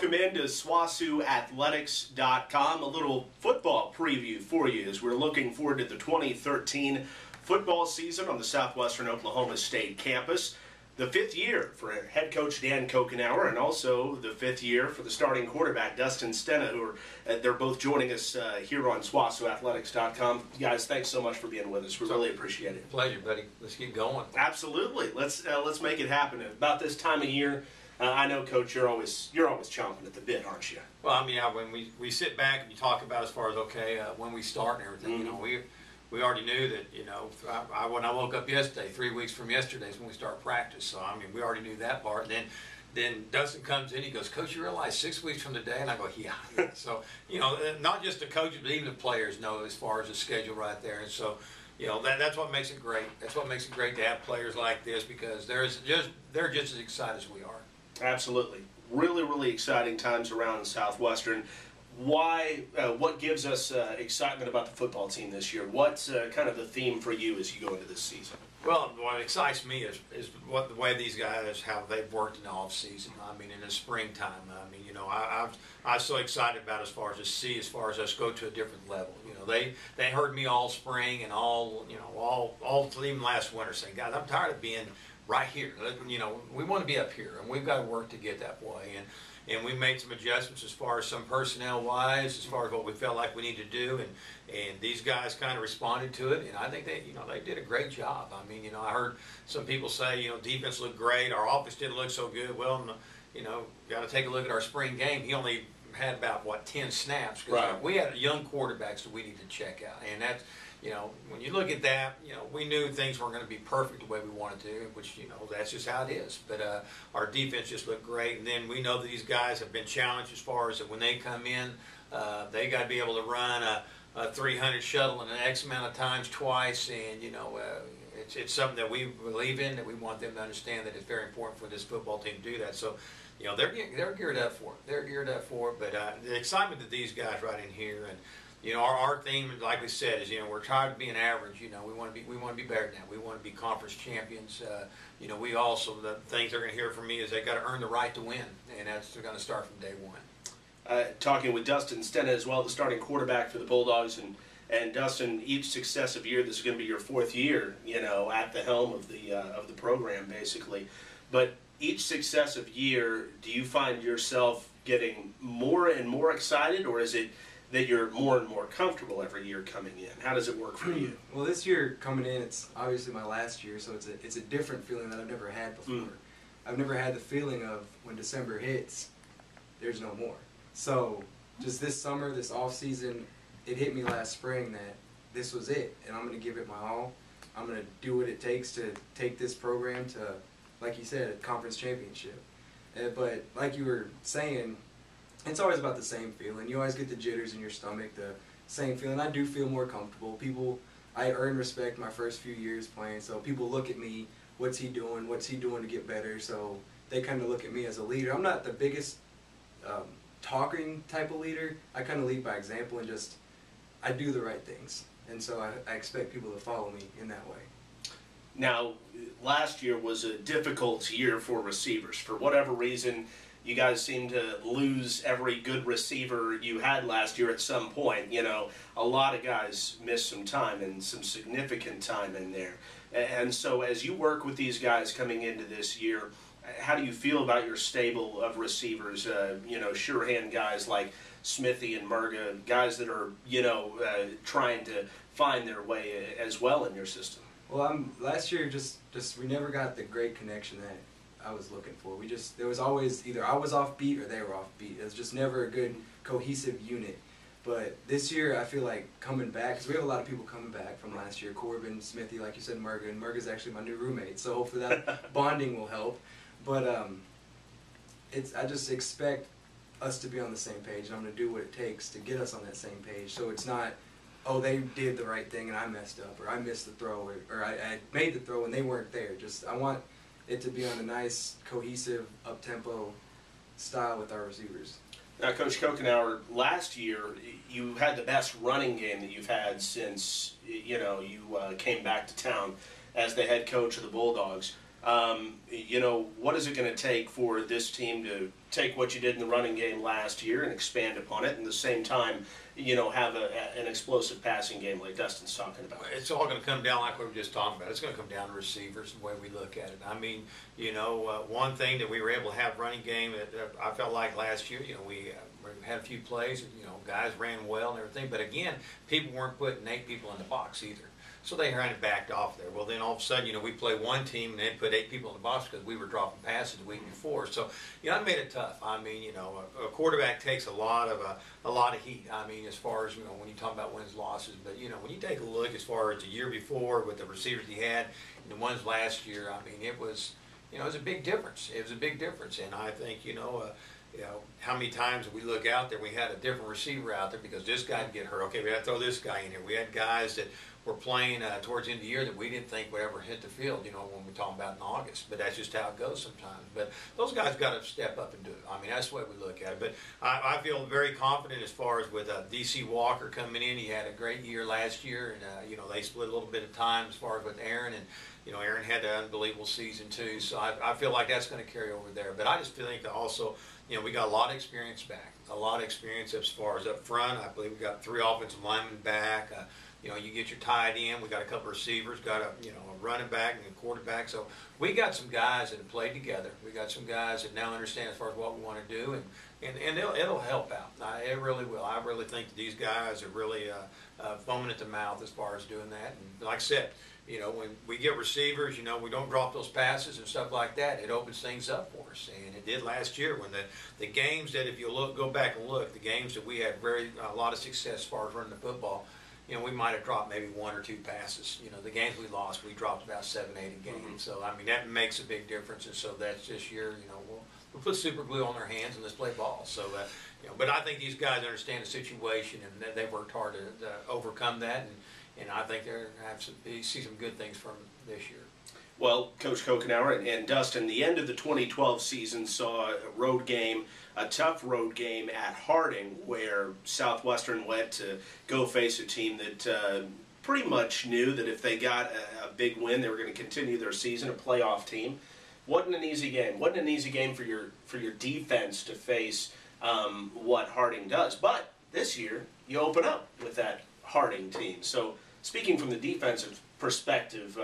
Welcome into SWOSUathletics.com. A little football preview for you as we're looking forward to the 2013 football season on the southwestern Oklahoma State campus. The fifth year for head coach Dan Cocannouer, and also the fifth year for the starting quarterback Dustin Stenta, who are they're both joining us here on SWOSUathletics.com. Guys, thanks so much for being with us. We really appreciate it. Pleasure, buddy. Let's keep going. Absolutely. Let's make it happen. About this time of year, I know, Coach, you're always chomping at the bit, aren't you? Well, I mean, when we sit back and you talk about as far as when we start and everything, you know, we already knew that, you know, when I woke up yesterday, 3 week from yesterday is when we start practice. So I mean, we already knew that part. And then Dustin comes in, he goes, "Coach, you realize 6 weeks from today?" And I go, "Yeah." So, you know, not just the coaches, but even the players know as far as the schedule right there. And so, you know, that's what makes it great. That's what makes it great to have players like this, because they're just as excited as we are. Absolutely. Really, really exciting times around Southwestern. Why? What gives us excitement about the football team this year? What's kind of the theme for you as you go into this season? Well, what excites me is the way these guys, how they've worked in the off season. I mean, in the springtime. I mean, you know, I'm so excited about as far as us go to a different level. You know, they heard me all spring and all even last winter saying, "Guys, I'm tired of being right here. You know, we want to be up here, and we've got to work to get that way." And we made some adjustments as far as some personnel-wise, as far as what we felt like we needed to do, and these guys kind of responded to it, and I think they did a great job. I mean, you know, I heard some people say, you know, defense looked great, our offense didn't look so good. Well, you know, got to take a look at our spring game. He only had about 10 snaps, because right. We had young quarterbacks that we need to check out, and that's. You know, when you look at that, you know, we knew things weren't going to be perfect the way we wanted to, which, you know, that's just how it is. But our defense just looked great, and then we know that these guys have been challenged as far as that when they come in, they got to be able to run a 300 shuttle in an X amount of times twice, and, you know, it's something that we believe in, that we want them to understand that it's very important for this football team to do that. So, you know, they're geared up for it. They're geared up for it, but the excitement that these guys right in here, and you know, our theme, like we said, is, you know, we're tired of being average. You know, we want to be better than that. We want to be conference champions. You know, we also, the things they're going to hear from me is they got to earn the right to win, and that's going to start from day one. Talking with Dustin Stenta as well, the starting quarterback for the Bulldogs, and Dustin, each successive year, this is going to be your fourth year, you know, at the helm of the program, basically. But each successive year, do you find yourself getting more and more excited, or is it that you're more and more comfortable every year coming in? How does it work for you? Well, this year coming in, it's obviously my last year, so it's a different feeling that I've never had before. I've never had the feeling of when December hits, there's no more. So just this summer, this off season, it hit me last spring that this was it, and I'm going to give it my all. I'm going to do what it takes to take this program to, like you said, a conference championship. But like you were saying, it's always about the same feeling. You always get the jitters in your stomach, the same feeling. I do feel more comfortable. I earned respect my first few years playing, so people look at me, what's he doing to get better, so they kind of look at me as a leader. I'm not the biggest talking type of leader. I kind of lead by example, and just, I do the right things. And so I expect people to follow me in that way. Now, last year was a difficult year for receivers. For whatever reason, you guys seem to lose every good receiver you had last year at some point. You know, a lot of guys missed some time, and some significant time in there. And so as you work with these guys coming into this year, how do you feel about your stable of receivers? You know, sure-hand guys like Smithy and Murga, guys that are, you know, trying to find their way as well in your system. Well, last year we never got the great connection that I was looking for. There was always either I was off beat or they were off beat. It was just never a good cohesive unit. But this year I feel like coming back, because we have a lot of people coming back from last year. Corbin, Smithy, like you said, Murga, and Murga's actually my new roommate, so hopefully that bonding will help. But I just expect us to be on the same page, and I'm going to do what it takes to get us on that same page, so it's not, oh, they did the right thing and I messed up, or I missed the throw, or I made the throw and they weren't there. Just, I want it to be on a nice, cohesive, up-tempo style with our receivers. Now, Coach Cocannouer, last year you had the best running game that you've had since, you know, you came back to town as the head coach of the Bulldogs. You know, what is it going to take for this team to take what you did in the running game last year and expand upon it, and at the same time, you know, have an explosive passing game like Dustin's talking about? It's all going to come down like we were just talking about. It's going to come down to receivers, the way we look at it. I mean, you know, one thing that we were able to have running game that I felt like last year, you know, we had a few plays, you know, guys ran well and everything, but again, people weren't putting 8 people in the box either. So they kind of backed off there. Well, then all of a sudden, you know, we play one team and they put 8 people in the box because we were dropping passes the week before. So, you know, I made it tough. I mean, you know, a quarterback takes a lot of heat. I mean, as far as, you know, when you talk about wins, losses, but, you know, when you take a look as far as the year before with the receivers he had and the ones last year, I mean, it was, you know, it was a big difference. It was a big difference. And I think, you know, how many times we look out there, we had a different receiver out there because this guy would get hurt. Okay, we had to throw this guy in here. We had guys that were playing towards the end of the year that we didn't think would ever hit the field, you know, when we're talking about in August. But that's just how it goes sometimes. But those guys got to step up and do it. I mean, that's the way we look at it. But I feel very confident as far as with D.C. Walker coming in. He had a great year last year, and, you know, they split a little bit of time as far as with Aaron. And, you know, Aaron had an unbelievable season too. So I feel like that's going to carry over there. But I just think that also, you know, we got a lot of experience back. A lot of experience as far as up front. I believe we got 3 offensive linemen back. You know, you get your tight end. We got a couple of receivers. Got a running back and a quarterback. So we got some guys that have played together. We got some guys that now understand as far as what we want to do, and it'll help out. It really will. I really think that these guys are really foaming at the mouth as far as doing that. And like I said, you know, when we get receivers, you know, we don't drop those passes and stuff like that. It opens things up for us, and it did last year when the games that, if you go back and look, the games that we had a lot of success as far as running the football. You know, we might have dropped maybe 1 or 2 passes. You know, the games we lost, we dropped about 7, 8 a game. Mm-hmm. So, I mean, that makes a big difference. And so that's this year, you know, we'll put super glue on their hands and let's play ball. So, you know, but I think these guys understand the situation and they've worked hard to overcome that. And I think they're going to see some good things from this year. Well, Coach Cocannouer and Dustin, the end of the 2012 season saw a tough road game at Harding, where Southwestern went to go face a team that pretty much knew that if they got a big win, they were going to continue their season, a playoff team. Wasn't an easy game. Wasn't an easy game for your defense to face what Harding does. But this year, you open up with that Harding team. So speaking from the defensive perspective,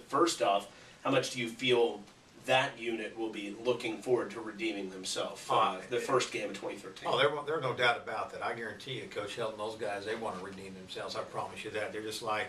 first off, how much do you feel that unit will be looking forward to redeeming themselves the first game of 2013? Oh, there's no doubt about that. I guarantee you, Coach Helton, those guys, they want to redeem themselves. I promise you that. They're just like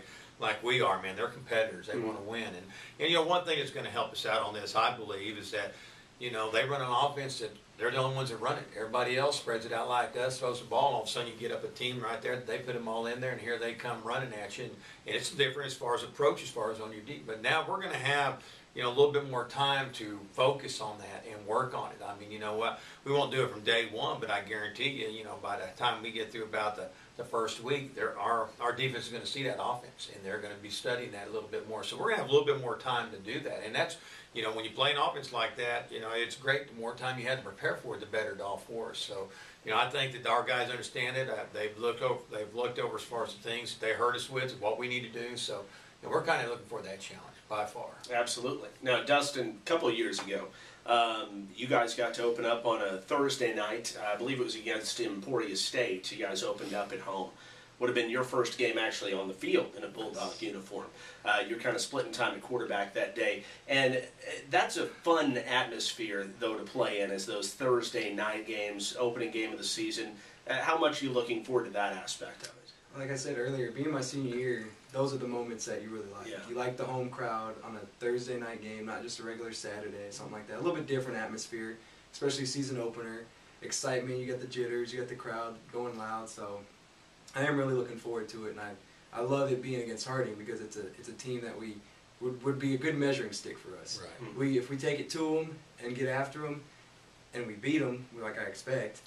we are, man. They're competitors. They want to win. And, you know, one thing that's going to help us out on this, I believe, is that, you know, they run an offense that they're the only ones that run it. Everybody else spreads it out like us, throws the ball, and all of a sudden you get up a team right there, they put them all in there, and here they come running at you. And it's different as far as approach, as far as on your deep. But now we're going to have, you know, a little bit more time to focus on that and work on it. I mean, you know what, we won't do it from day one, but I guarantee you, you know, by the time we get through about the first week, our defense is going to see that offense, and they're going to be studying that a little bit more. So we're going to have a little bit more time to do that. And that's, you know, when you play an offense like that, you know, it's great. The more time you have to prepare for it, the better it all for us. So, you know, I think that our guys understand it. They've looked over as far as the things that they hurt us with, what we need to do. So, you know, we're kind of looking for that challenge by far. Absolutely. Now, Dustin, a couple of years ago, you guys got to open up on a Thursday night. I believe it was against Emporia State. You guys opened up at home. Would have been your first game actually on the field in a Bulldog uniform. You're kind of splitting time at quarterback that day. And that's a fun atmosphere, though, to play in, as those Thursday night games, opening game of the season. How much are you looking forward to that aspect of it? Like I said earlier, being my senior year, those are the moments that you really like. Yeah. You like the home crowd on a Thursday night game, not just a regular Saturday, something like that. A little bit different atmosphere, especially season opener. Excitement, you got the jitters, you got the crowd going loud. So I am really looking forward to it, and I love it being against Harding because it's a team that we would be a good measuring stick for us. Right. If we take it to them and get after them, and we beat them like I expect,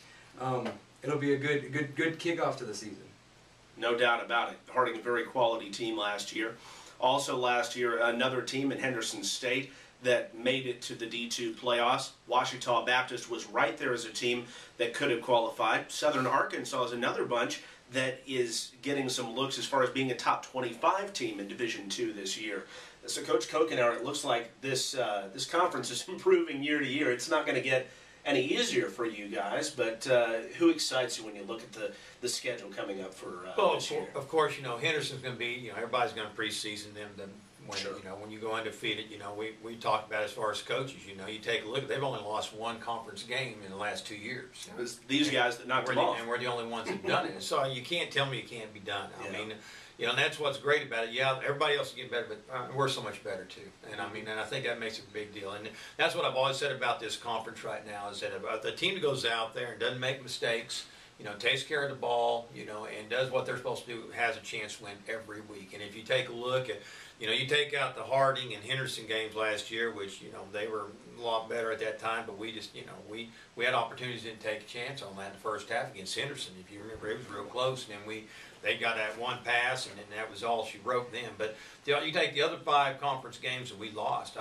it'll be a good kickoff to the season. No doubt about it. Harding, a very quality team last year. Also last year, another team in Henderson State that made it to the D2 playoffs. Ouachita Baptist was right there as a team that could have qualified. Southern Arkansas is another bunch that is getting some looks as far as being a top 25 team in Division II this year. So, Coach Cocannouer, it looks like this this conference is improving year to year. It's not going to get any easier for you guys, but who excites you when you look at the schedule coming up for this year? Of course, Henderson's going to be, everybody's going to preseason them. When Sure. when you go undefeated, we talk about as far as coaches, you take a look, they've only lost one conference game in the last 2 years. It's these guys that knocked them off. And we're the only ones that've done it. So you can't tell me it can't be done. I mean, and that's what's great about it. Yeah, everybody else is getting better, but we're so much better too. And I think that makes it a big deal. And that's what I've always said about this conference right now, is that about the team that goes out there and doesn't make mistakes, takes care of the ball, and does what they're supposed to do, has a chance to win every week. And if you take a look at, you take out the Harding and Henderson games last year, which, they were a lot better at that time, but we just, we had opportunities, didn't take a chance on that in the first half against Henderson. If you remember, it was real close, and then they got that one pass, and then that was all she wrote them. But you take the other 5 conference games that we lost,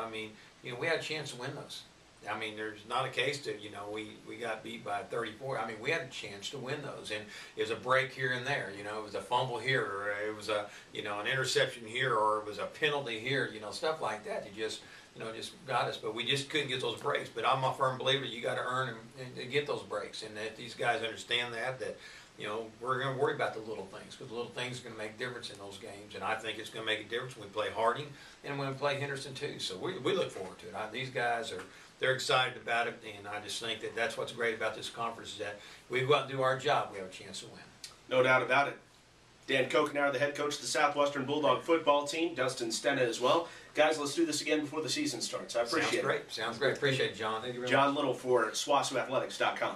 we had a chance to win those. There's not a case that, we got beat by 34. We had a chance to win those. And it was a break here and there. It was a fumble here, or it was a, an interception here, or it was a penalty here, stuff like that. It just, just got us. But we just couldn't get those breaks. But I'm a firm believer you got to earn them and get those breaks. And that these guys understand that we're going to worry about the little things, because the little things are going to make a difference in those games. And I think it's going to make a difference when we play Harding and when we play Henderson too. So we look forward to it. These guys they're excited about it, and I just think that that's what's great about this conference, is that we go out and do our job, we have a chance to win. No doubt about it. Dan Cocannouer, the head coach of the Southwestern Bulldog football team, Dustin Stenta as well. Guys, let's do this again before the season starts. I appreciate it. Sounds great. Appreciate it, John. Thank you very much. John Liddle for SWOSUathletics.com.